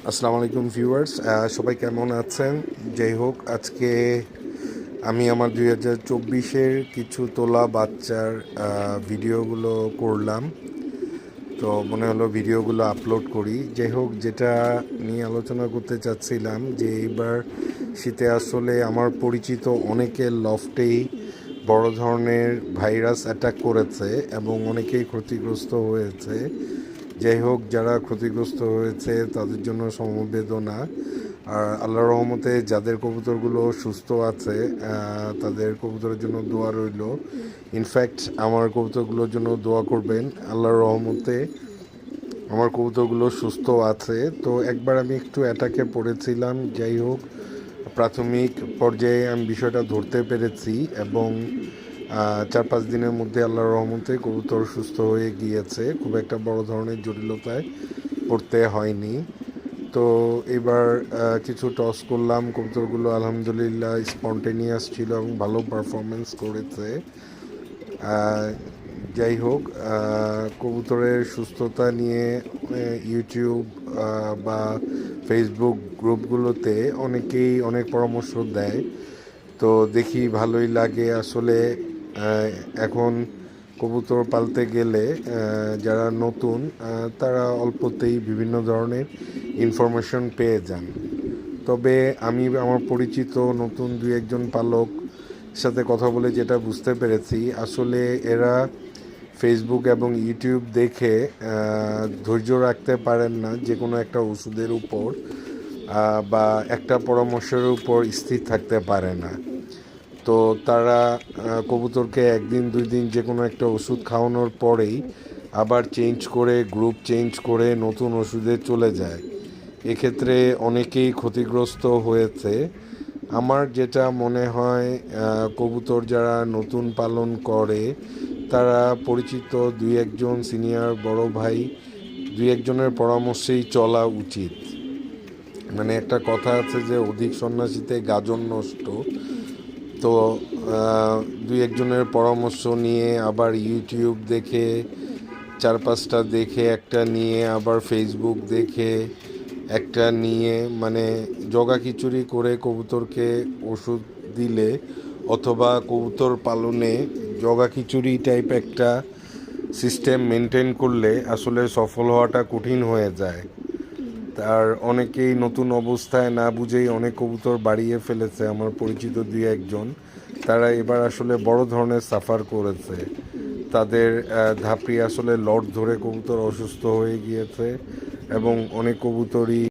আসসালামু আলাইকুম ভিউয়ার্স, সবাই কেমন আছেন? যাই হোক, আজকে আমি আমার 2024-এর কিছু তোলা বাচ্চার ভিডিওগুলো করলাম। তো মনে হলো ভিডিওগুলো আপলোড করি। যাই হোক, যেটা নিয়ে আলোচনা করতে চাচ্ছিলাম যে এইবার শীতে আসলে আমার পরিচিত অনেকের লফটেই বড় ধরনের ভাইরাস অ্যাটাক করেছে এবং অনেকেই ক্ষতিগ্রস্ত হয়েছে। যাই হোক, যারা ক্ষতিগ্রস্ত হয়েছে তাদের জন্য সমবেদনা। আর আল্লাহর রহমতে যাদের কবুতরগুলো সুস্থ আছে তাদের কবুতরের জন্য দোয়া রইল। ইনফ্যাক্ট আমার কবুতরগুলোর জন্য দোয়া করবেন। আল্লাহর রহমতে আমার কবুতরগুলো সুস্থ আছে। তো একবার আমি একটু অ্যাটাকে পড়েছিলাম। যাই হোক, প্রাথমিক পর্যায়ে আমি বিষয়টা ধরতে পেরেছি এবং 4-5 দিনের মধ্যে আল্লাহর রহমতে কবুতর সুস্থ হয়ে গিয়েছে। খুব একটা বড় ধরনের জটিলতায় পড়তে হয়নি। তো এবার কিছু টস করলাম, কবুতরগুলো আলহামদুলিল্লাহ স্পন্টেনিয়াস ছিল এবং ভালো পারফরমেন্স করেছে। যাই হোক, কবুতরের সুস্থতা নিয়ে ইউটিউব বা ফেসবুক গ্রুপগুলোতে অনেকেই অনেক পরামর্শ দেয়। তো দেখি ভালোই লাগে আসলে। এখন কবুতর পালতে গেলে যারা নতুন তারা অল্পতেই বিভিন্ন ধরনের ইনফরমেশন পেয়ে যান। তবে আমি আমার পরিচিত নতুন 2-1 পালক সাথে কথা বলে যেটা বুঝতে পেরেছি, আসলে এরা ফেসবুক এবং ইউটিউব দেখে ধৈর্য রাখতে পারেন না যে কোনো একটা ওষুধের উপর বা একটা পরামর্শের উপর স্থির থাকতে পারে না। তো তারা কবুতরকে 1 দিন 2 দিন যে কোনো একটা ওষুধ খাওয়ানোর পরেই আবার গ্রুপ চেঞ্জ করে নতুন ওষুধে চলে যায়। এক্ষেত্রে অনেকেই ক্ষতিগ্রস্ত হয়েছে। আমার যেটা মনে হয়, কবুতর যারা নতুন পালন করে তারা পরিচিত 2-1 সিনিয়র বড় ভাই 2-1 পরামর্শেই চলা উচিত। মানে একটা কথা আছে যে অধিক সন্ন্যাসীতে গাজন নষ্ট। তো 2-1 পরামর্শ নিয়ে আবার ইউটিউব দেখে 4-5টা দেখে একটা নিয়ে আবার ফেসবুক দেখে একটা নিয়ে মানে জগা খিচুড়ি করে কবুতরকে ওষুধ দিলে অথবা কবুতর পালনে জগা খিচুড়ি টাইপ একটা সিস্টেম মেনটেন করলে আসলে সফল হওয়াটা কঠিন হয়ে যায়। তার অনেকেই নতুন অবস্থায় না বুঝেই অনেক কবুতর বাড়িয়ে ফেলেছে। আমার পরিচিত 2-1 তারা এবার আসলে বড় ধরনের সাফার করেছে। তাদের ধাপড়ি আসলে লট ধরে কবুতর অসুস্থ হয়ে গিয়েছে এবং অনেক কবুতরই